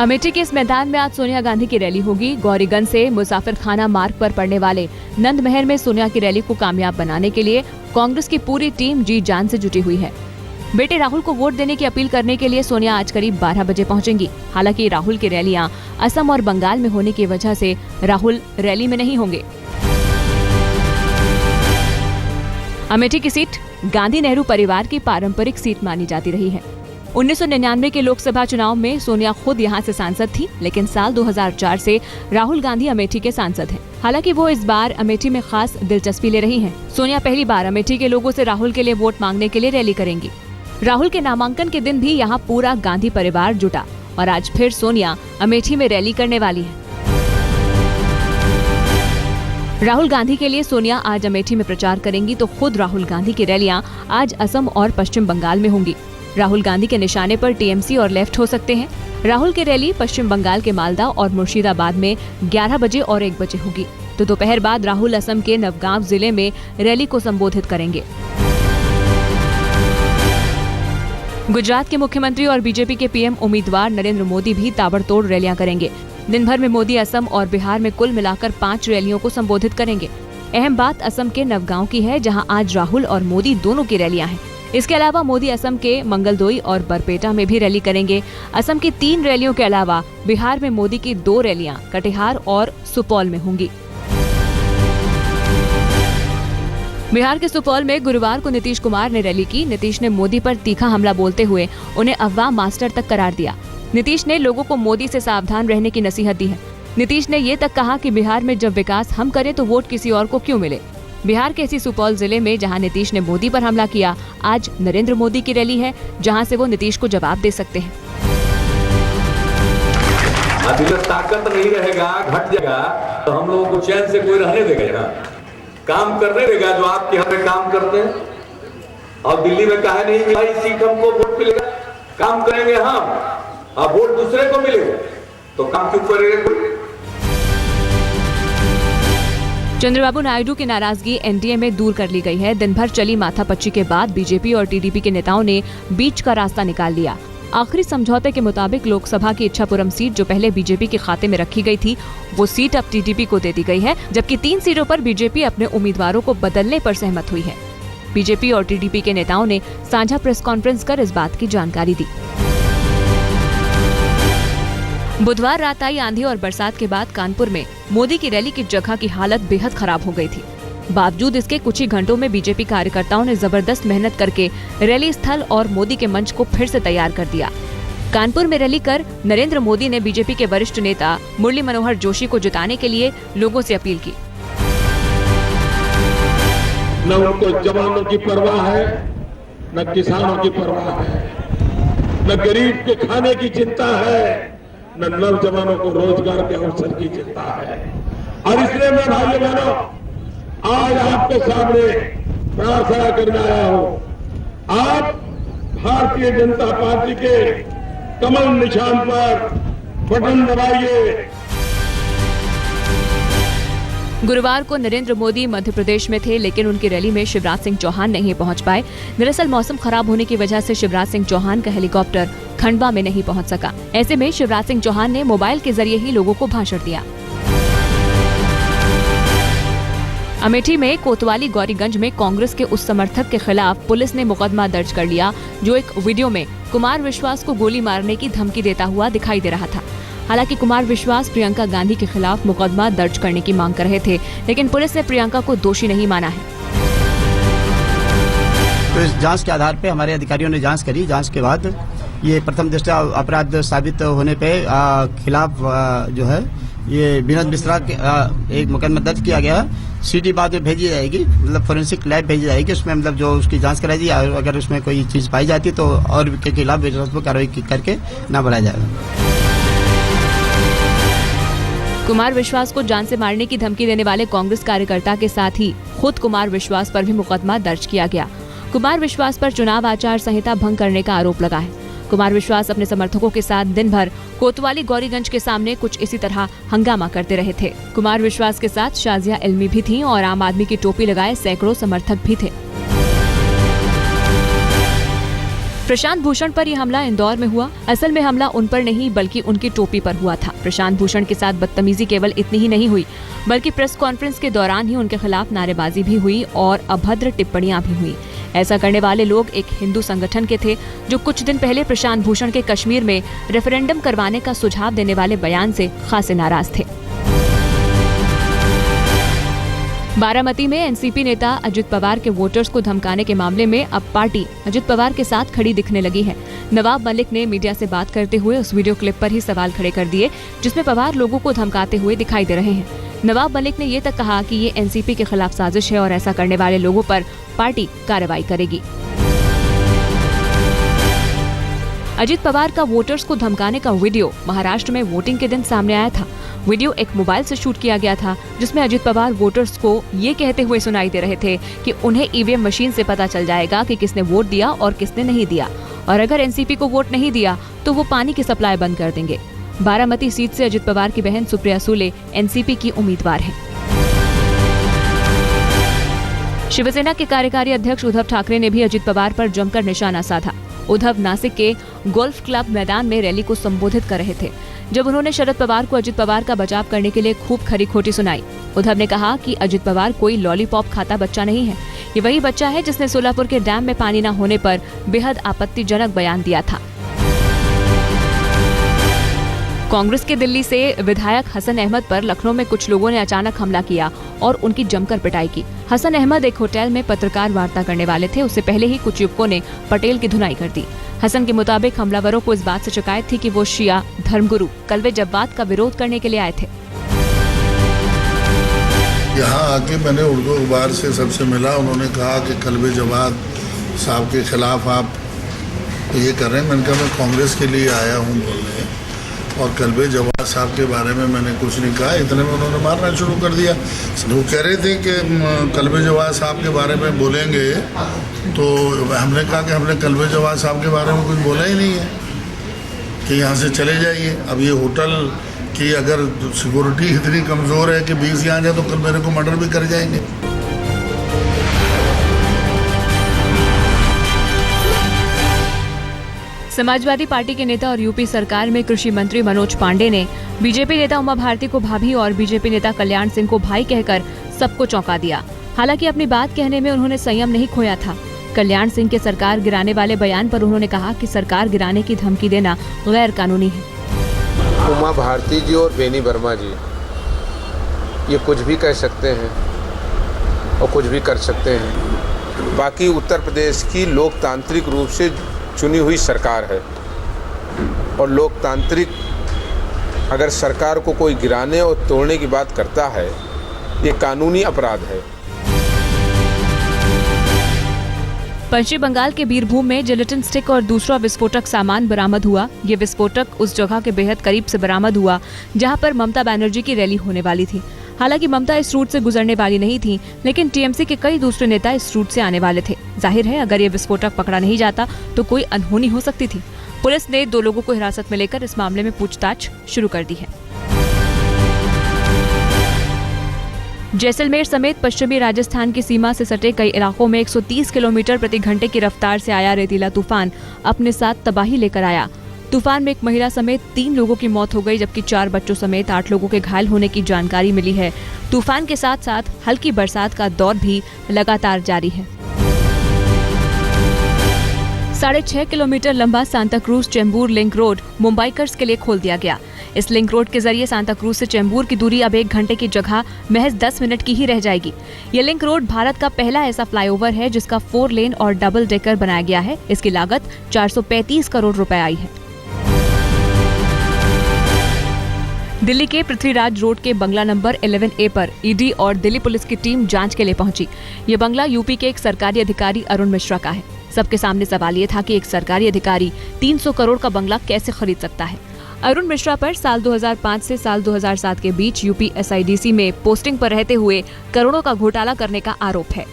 अमेठी के इस मैदान में आज सोनिया गांधी की रैली होगी। गौरीगंज से मुसाफिर खाना मार्ग पर पड़ने वाले नंदमहर में सोनिया की रैली को कामयाब बनाने के लिए कांग्रेस की पूरी टीम जी जान से जुटी हुई है। बेटे राहुल को वोट देने की अपील करने के लिए सोनिया आज करीब 12 बजे पहुंचेंगी। हालांकि राहुल की रैलियां असम और बंगाल में होने की वजह से राहुल रैली में नहीं होंगे। अमेठी की सीट गांधी नेहरू परिवार की पारंपरिक सीट मानी जाती रही है। 1999 के लोकसभा चुनाव में सोनिया खुद यहां से सांसद थी, लेकिन साल 2004 से राहुल गांधी अमेठी के सांसद हैं। हालांकि वो इस बार अमेठी में खास दिलचस्पी ले रही हैं। सोनिया पहली बार अमेठी के लोगों से राहुल के लिए वोट मांगने के लिए रैली करेंगी। राहुल के नामांकन के दिन भी यहाँ पूरा गांधी परिवार जुटा और आज फिर सोनिया अमेठी में रैली करने वाली है। राहुल गांधी के लिए सोनिया आज अमेठी में प्रचार करेंगी तो खुद राहुल गांधी की रैलियां आज असम और पश्चिम बंगाल में होंगी। राहुल गांधी के निशाने पर टीएमसी और लेफ्ट हो सकते हैं। राहुल की रैली पश्चिम बंगाल के मालदा और मुर्शिदाबाद में 11 बजे और 1 बजे होगी तो दोपहर बाद राहुल असम के नवगांव जिले में रैली को संबोधित करेंगे। गुजरात के मुख्यमंत्री और बीजेपी के पीएम उम्मीदवार नरेंद्र मोदी भी ताबड़तोड़ रैलियां करेंगे। दिन भर में मोदी असम और बिहार में कुल मिलाकर 5 रैलियों को संबोधित करेंगे। अहम बात असम के नवगांव की है, जहां आज राहुल और मोदी दोनों की रैलियां हैं। इसके अलावा मोदी असम के मंगलदोई और बरपेटा में भी रैली करेंगे। असम की 3 रैलियों के अलावा बिहार में मोदी की 2 रैलियां कटिहार और सुपौल में होंगी। बिहार के सुपौल में गुरुवार को नीतीश कुमार ने रैली की। नीतीश ने मोदी पर तीखा हमला बोलते हुए उन्हें अफवाह मास्टर तक करार दिया। नीतीश ने लोगों को मोदी से सावधान रहने की नसीहत दी है। नीतीश ने ये तक कहा कि बिहार में जब विकास हम करें तो वोट किसी और को क्यों मिले। बिहार के इसी सुपौल जिले में जहां नीतीश ने मोदी पर हमला किया, आज नरेंद्र मोदी की रैली है, जहां से वो नीतीश को जवाब दे सकते हैं। अभी तक ताकत नहीं रहेगा, घट जाएगा तो हम लोगों को चैन से कोई रहने देगा यहाँ, काम करने देगा जो आपके यहाँ पे काम करते हैं। और दिल्ली में कहा नहीं कि भाई सीट हमको वोट मिलेगा, काम करेंगे हम, अब वोट दूसरे को मिलेगा तो काम क्यों करेंगे कोई। चंद्रबाबू नायडू की नाराजगी एनडीए में दूर कर ली गई है। दिन भर चली माथापच्ची के बाद बीजेपी और टीडीपी के नेताओं ने बीच का रास्ता निकाल लिया। आखिरी समझौते के मुताबिक लोकसभा की इच्छापुरम सीट जो पहले बीजेपी के खाते में रखी गई थी, वो सीट अब टीडीपी को दे दी गई है, जबकि 3 सीटों पर बीजेपी अपने उम्मीदवारों को बदलने पर सहमत हुई है। बीजेपी और टीडीपी के नेताओं ने साझा प्रेस कॉन्फ्रेंस कर इस बात की जानकारी दी। बुधवार रात आई आंधी और बरसात के बाद कानपुर में मोदी की रैली की जगह की हालत बेहद खराब हो गई थी। बावजूद इसके कुछ ही घंटों में बीजेपी कार्यकर्ताओं ने जबरदस्त मेहनत करके रैली स्थल और मोदी के मंच को फिर से तैयार कर दिया। कानपुर में रैली कर नरेंद्र मोदी ने बीजेपी के वरिष्ठ नेता मुरली मनोहर जोशी को जिताने के लिए लोगों से अपील की। न उनको जवानों की परवाह है, न किसानों की परवाह है, न गरीब के खाने की चिंता है, न नौजवानों को रोजगार के अवसर की चिंता है। और इसलिए मैं भाइयों बहनों आज आपके सामने प्रार्थना करने आया हूं। आप भारतीय जनता पार्टी के कमल निशान पर बटन दबाइए। गुरुवार को नरेंद्र मोदी मध्य प्रदेश में थे, लेकिन उनकी रैली में शिवराज सिंह चौहान नहीं पहुंच पाए। दरअसल मौसम खराब होने की वजह से शिवराज सिंह चौहान का हेलीकॉप्टर खंडवा में नहीं पहुंच सका। ऐसे में शिवराज सिंह चौहान ने मोबाइल के जरिए ही लोगों को भाषण दिया। अमेठी में कोतवाली गौरीगंज में कांग्रेस के उस समर्थक के खिलाफ पुलिस ने मुकदमा दर्ज कर लिया जो एक वीडियो में कुमार विश्वास को गोली मारने की धमकी देता हुआ दिखाई दे रहा था। हालांकि कुमार विश्वास प्रियंका गांधी के खिलाफ मुकदमा दर्ज करने की मांग कर रहे थे, लेकिन पुलिस ने प्रियंका को दोषी नहीं माना है। तो इस जांच के आधार पे हमारे अधिकारियों ने जांच करी। जांच के बाद ये प्रथम दृष्टया अपराध साबित होने पे खिलाफ जो है ये विनोद मिश्रा के एक मुकदमा दर्ज किया गया। सीडी बाद में भेजी जाएगी, मतलब फोरेंसिक लैब भेजी जाएगी, उसमें मतलब जो उसकी जांच कराई जाएगी और अगर उसमें कोई चीज पाई जाती तो और के खिलाफ विरोधात्मक कार्रवाई करके न बढ़ाया जाएगा। कुमार विश्वास को जान से मारने की धमकी देने वाले कांग्रेस कार्यकर्ता के साथ ही खुद कुमार विश्वास पर भी मुकदमा दर्ज किया गया। कुमार विश्वास पर चुनाव आचार संहिता भंग करने का आरोप लगा है। कुमार विश्वास अपने समर्थकों के साथ दिन भर कोतवाली गौरीगंज के सामने कुछ इसी तरह हंगामा करते रहे थे। कुमार विश्वास के साथ शाजिया इल्मी भी थीं और आम आदमी की टोपी लगाए सैकड़ों समर्थक भी थे। प्रशांत भूषण पर यह हमला इंदौर में हुआ। असल में हमला उन पर नहीं बल्कि उनकी टोपी पर हुआ था। प्रशांत भूषण के साथ बदतमीजी केवल इतनी ही नहीं हुई बल्कि प्रेस कॉन्फ्रेंस के दौरान ही उनके खिलाफ नारेबाजी भी हुई और अभद्र टिप्पणियां भी हुई। ऐसा करने वाले लोग एक हिंदू संगठन के थे जो कुछ दिन पहले प्रशांत भूषण के कश्मीर में रेफरेंडम करवाने का सुझाव देने वाले बयान से खासे नाराज थे। बारामती में एनसीपी नेता अजित पवार के वोटर्स को धमकाने के मामले में अब पार्टी अजित पवार के साथ खड़ी दिखने लगी है। नवाब मलिक ने मीडिया से बात करते हुए उस वीडियो क्लिप पर ही सवाल खड़े कर दिए जिसमें पवार लोगों को धमकाते हुए दिखाई दे रहे हैं। नवाब मलिक ने ये तक कहा कि ये एनसीपी के खिलाफ साजिश है और ऐसा करने वाले लोगों पर पार्टी कार्रवाई करेगी। अजित पवार का वोटर्स को धमकाने का वीडियो महाराष्ट्र में वोटिंग के दिन सामने आया था। वीडियो एक मोबाइल से शूट किया गया था जिसमें अजित पवार वोटर्स को ये कहते हुए सुनाई दे रहे थे कि उन्हें ईवीएम मशीन से पता चल जाएगा कि किसने वोट दिया और किसने नहीं दिया, और अगर एनसीपी को वोट नहीं दिया तो वो पानी की सप्लाई बंद कर देंगे। बारामती सीट से अजित पवार की बहन सुप्रिया सुले एनसीपी की उम्मीदवार हैं। शिवसेना के कार्यकारी अध्यक्ष उद्धव ठाकरे ने भी अजित पवार पर जमकर निशाना साधा। उद्धव नासिक के गोल्फ क्लब मैदान में रैली को संबोधित कर रहे थे जब उन्होंने शरद पवार को अजित पवार का बचाव करने के लिए खूब खरी खोटी सुनाई। उद्धव ने कहा कि अजित पवार कोई लॉलीपॉप खाता बच्चा नहीं है, ये वही बच्चा है जिसने सोलापुर के डैम में पानी न होने पर बेहद आपत्तिजनक बयान दिया था। कांग्रेस के दिल्ली से विधायक हसन अहमद पर लखनऊ में कुछ लोगों ने अचानक हमला किया और उनकी जमकर पिटाई की। हसन अहमद एक होटल में पत्रकार वार्ता करने वाले थे। उससे पहले ही कुछ युवकों ने पटेल की धुनाई कर दी। हसन के मुताबिक हमलावरों को इस बात से शिकायत थी कि वो शिया धर्मगुरु कल्बे जव्वाद का विरोध करने के लिए आए थे। यहाँ आके मैंने उर्दू अखबार से सबसे मिला। उन्होंने कहा कि कल्बे जव्वाद साहब के खिलाफ आप ये कर रहे हैं। मैंने कहा मैं कांग्रेस के लिए आया हूँ बोलने, और कल्बे जव्वाद साहब के बारे में मैंने कुछ नहीं कहा। इतने में उन्होंने मारना शुरू कर दिया। वो कह रहे थे कि कल्बे जव्वाद साहब के बारे में बोलेंगे, तो हमने कहा कि हमने कल्बे जव्वाद साहब के बारे में कुछ बोला ही नहीं है कि यहाँ से चले जाइए। अब ये होटल की अगर सिक्योरिटी इतनी कमज़ोर है कि 20 यहाँ जाए तो कल मेरे को मर्डर भी कर जाएंगे। समाजवादी पार्टी के नेता और यूपी सरकार में कृषि मंत्री मनोज पांडे ने बीजेपी नेता उमा भारती को भाभी और बीजेपी नेता कल्याण सिंह को भाई कहकर सबको चौंका दिया। हालांकि अपनी बात कहने में उन्होंने संयम नहीं खोया था। कल्याण सिंह के सरकार गिराने वाले बयान पर उन्होंने कहा कि सरकार गिराने की धमकी देना गैर कानूनी है। उमा भारती जी और बेनी वर्मा जी ये कुछ भी कह सकते हैं और कुछ भी कर सकते हैं। बाकी उत्तर प्रदेश की लोकतांत्रिक रूप से चुनी हुई सरकार है, और लोकतांत्रिक अगर सरकार को कोई गिराने और तोड़ने की बात करता है, ये कानूनी अपराध है। पश्चिम बंगाल के बीरभूम में जिलेटिन स्टिक और दूसरा विस्फोटक सामान बरामद हुआ। ये विस्फोटक उस जगह के बेहद करीब से बरामद हुआ जहां पर ममता बनर्जी की रैली होने वाली थी। हालांकि ममता इस रूट से गुजरने वाली नहीं थी, लेकिन टीएमसी के कई दूसरे नेता इस रूट से आने वाले थे। जाहिर है अगर ये विस्फोटक पकड़ा नहीं जाता तो कोई अनहोनी हो सकती थी। पुलिस ने 2 लोगों को हिरासत में लेकर इस मामले में पूछताछ शुरू कर दी है। जैसलमेर समेत पश्चिमी राजस्थान की सीमा से सटे कई इलाकों में 130 किलोमीटर प्रति घंटे की रफ्तार से आया रेतीला तूफान अपने साथ तबाही लेकर आया। तूफान में एक महिला समेत 3 लोगों की मौत हो गई, जबकि 4 बच्चों समेत 8 लोगों के घायल होने की जानकारी मिली है। तूफान के साथ साथ हल्की बरसात का दौर भी लगातार जारी है। 6.5 किलोमीटर लंबा Santa cruise Chembur link road Mumbaikars के लिए खोल दिया गया। इस लिंक रोड के जरिए सांता क्रूज से चेंबूर की दूरी अब 1 घंटे की जगह महज 10 मिनट की ही रह जाएगी। ये लिंक रोड भारत का पहला ऐसा फ्लाईओवर है जिसका 4 लेन और डबल डेकर बनाया गया है। इसकी लागत 435 करोड़ रुपए आई है। दिल्ली के पृथ्वीराज रोड के बंगला नंबर 11A पर ईडी और दिल्ली पुलिस की टीम जांच के लिए पहुंची। ये बंगला यूपी के एक सरकारी अधिकारी अरुण मिश्रा का है। सबके सामने सवाल ये था कि एक सरकारी अधिकारी 300 करोड़ का बंगला कैसे खरीद सकता है। अरुण मिश्रा पर साल 2005 से साल 2007 के बीच यूपी SIDC में पोस्टिंग पर रहते हुए करोड़ों का घोटाला करने का आरोप है।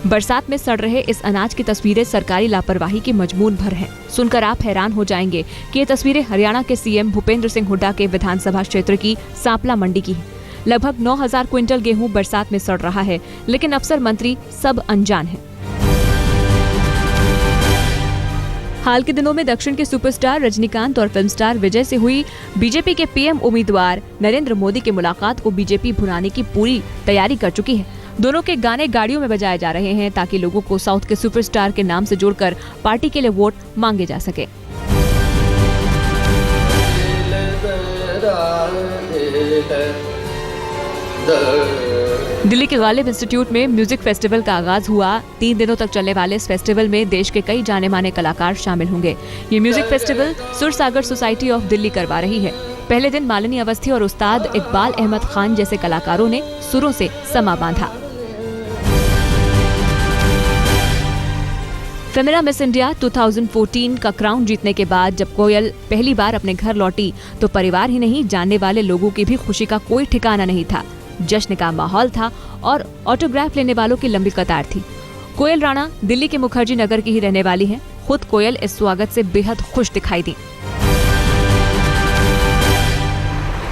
बरसात में सड़ रहे इस अनाज की तस्वीरें सरकारी लापरवाही की मजमून भर हैं। सुनकर आप हैरान हो जाएंगे कि ये तस्वीरें हरियाणा के सीएम भूपेंद्र सिंह हुड्डा के विधानसभा क्षेत्र की सांपला मंडी की है। लगभग 9,000 क्विंटल गेहूं बरसात में सड़ रहा है, लेकिन अफसर मंत्री सब अनजान हैं। हाल के दिनों में दक्षिण के सुपरस्टार रजनीकांत और फिल्म स्टार विजय से हुई बीजेपी के पीएम उम्मीदवार नरेंद्र मोदी की मुलाकात को बीजेपी भुनाने की पूरी तैयारी कर चुकी है। दोनों के गाने गाड़ियों में बजाए जा रहे हैं ताकि लोगों को साउथ के सुपरस्टार के नाम से जोड़कर पार्टी के लिए वोट मांगे जा सके। दिल्ली के गालिब इंस्टीट्यूट में म्यूजिक फेस्टिवल का आगाज हुआ। 3 दिनों तक चलने वाले इस फेस्टिवल में देश के कई जाने माने कलाकार शामिल होंगे। ये music festival Sursagar society of Delhi करवा रही है। पहले दिन मालिनी अवस्थी और उस्ताद इकबाल अहमद खान जैसे कलाकारों ने सुरों से समा बांधा। फेमिना मिस इंडिया 2014 का क्राउन जीतने के बाद जब कोयल पहली बार अपने घर लौटी तो परिवार ही नहीं, जानने वाले लोगों की भी खुशी का कोई ठिकाना नहीं था। जश्न का माहौल था और ऑटोग्राफ लेने वालों की लंबी कतार थी। कोयल राणा दिल्ली के मुखर्जी नगर की ही रहने वाली हैं। खुद कोयल इस स्वागत से बेहद खुश दिखाई दी।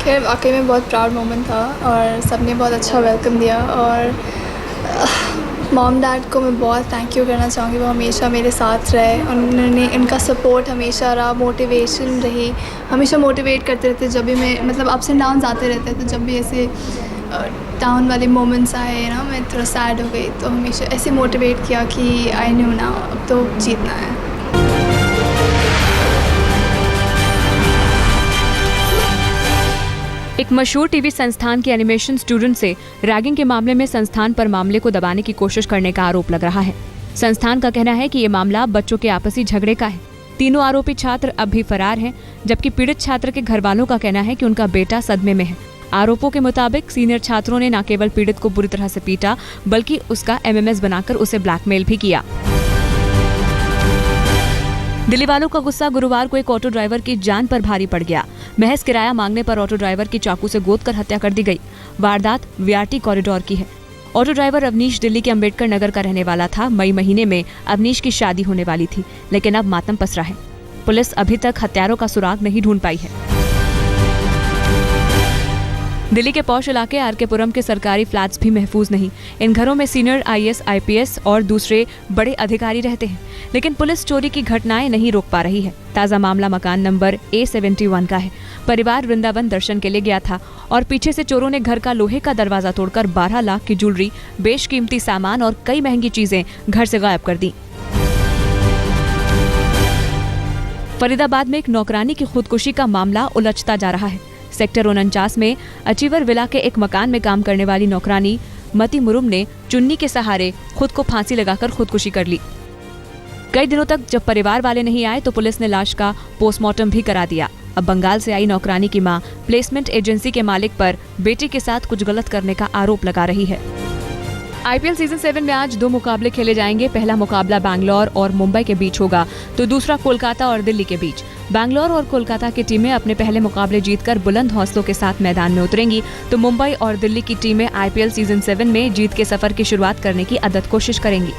खैर वाकई में बहुत प्राउड मोमेंट था और सबने बहुत अच्छा वेलकम दिया और मॉम डैड को मैं बहुत थैंक यू करना चाहूँगी। वो हमेशा मेरे साथ रहे, उन्होंने इनका सपोर्ट हमेशा रहा, मोटिवेशन रही, हमेशा मोटिवेट करते रहते। जब भी मैं मतलब अप्स एंड डाउन्स आते रहते तो जब भी ऐसे डाउन वाले मोमेंट्स आए ना, मैं थोड़ा सैड हो गई तो हमेशा ऐसे मोटिवेट किया कि आई न्यू ना अब तो जीतना है। एक मशहूर टीवी संस्थान के एनिमेशन स्टूडेंट से रैगिंग के मामले में संस्थान पर मामले को दबाने की कोशिश करने का आरोप लग रहा है। संस्थान का कहना है कि ये मामला बच्चों के आपसी झगड़े का है। तीनों आरोपी छात्र अब भी फरार हैं, जबकि पीड़ित छात्र के घर वालों का कहना है कि उनका बेटा सदमे में है। आरोपों के मुताबिक सीनियर छात्रों ने न केवल पीड़ित को बुरी तरह से पीटा बल्कि उसका एमएमएस बनाकर उसे ब्लैकमेल भी किया। दिल्ली वालों का गुस्सा गुरुवार को एक ऑटो ड्राइवर की जान पर भारी पड़ गया। महज किराया मांगने पर ऑटो ड्राइवर की चाकू से गोदकर हत्या कर दी गई। वारदात वीआरटी कॉरिडोर की है। ऑटो ड्राइवर अवनीश दिल्ली के अंबेडकर नगर का रहने वाला था। मई महीने में अवनीश की शादी होने वाली थी, लेकिन अब मातम पसरा है। पुलिस अभी तक हत्यारों का सुराग नहीं ढूंढ पाई है। दिल्ली के पौष इलाके आरके पुरम के सरकारी फ्लैट्स भी महफूज नहीं। इन घरों में सीनियर आईएएस, आईपीएस और दूसरे बड़े अधिकारी रहते हैं, लेकिन पुलिस चोरी की घटनाएं नहीं रोक पा रही है। ताजा मामला मकान नंबर A71 का है। परिवार वृंदावन दर्शन के लिए गया था और पीछे से चोरों ने घर का लोहे का दरवाजा तोड़कर 12 लाख की ज्वेलरी, बेशकीमती सामान और कई महंगी चीजें घर से गायब कर दी। फरीदाबाद में एक नौकरानी की खुदकुशी का मामला उलझता जा रहा है। सेक्टर 49 में अचीवर विला के एक मकान में काम करने वाली नौकरानी मती मुरुम ने चुन्नी के सहारे खुद को फांसी लगाकर खुदकुशी कर ली। कई दिनों तक जब परिवार वाले नहीं आए तो पुलिस ने लाश का पोस्टमार्टम भी करा दिया। अब बंगाल से आई नौकरानी की मां प्लेसमेंट एजेंसी के मालिक पर बेटी के साथ कुछ गलत करने का आरोप लगा रही है। आईपीएल सीजन 7 में आज 2 मुकाबले खेले जाएंगे। पहला मुकाबला बैंगलोर और मुंबई के बीच होगा तो दूसरा कोलकाता और दिल्ली के बीच। बैंगलोर और कोलकाता की टीमें अपने पहले मुकाबले जीतकर बुलंद हौसलों के साथ मैदान में उतरेंगी, तो मुंबई और दिल्ली की टीमें आईपीएल सीजन 7 में जीत के सफर की शुरुआत करने की अदद कोशिश करेंगी।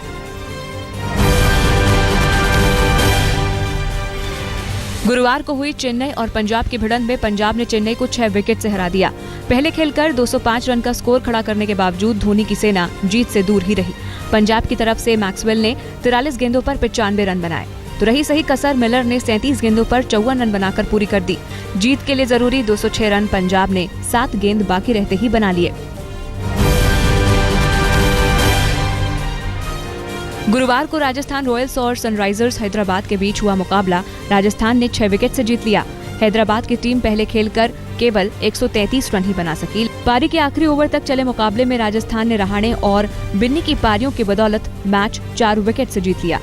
गुरुवार को हुई चेन्नई और पंजाब की भिड़ंत में पंजाब ने चेन्नई को 6 विकेट से हरा दिया। पहले खेलकर 205 रन का स्कोर खड़ा करने के बावजूद धोनी की सेना जीत से दूर ही रही। पंजाब की तरफ से मैक्सवेल ने 43 गेंदों पर 95 रन बनाए, तो रही सही कसर मिलर ने 37 गेंदों पर 54 रन बनाकर पूरी कर दी। जीत के लिए जरूरी 206 रन पंजाब ने 7 गेंद बाकी रहते ही बना लिए। गुरुवार को राजस्थान रॉयल्स और सनराइजर्स हैदराबाद के बीच हुआ मुकाबला राजस्थान ने 6 विकेट से जीत लिया। हैदराबाद की टीम पहले खेलकर केवल 133 रन ही बना सकी। पारी के आखिरी ओवर तक चले मुकाबले में राजस्थान ने रहाणे और बिन्नी की पारियों की बदौलत मैच 4 विकेट से जीत लिया।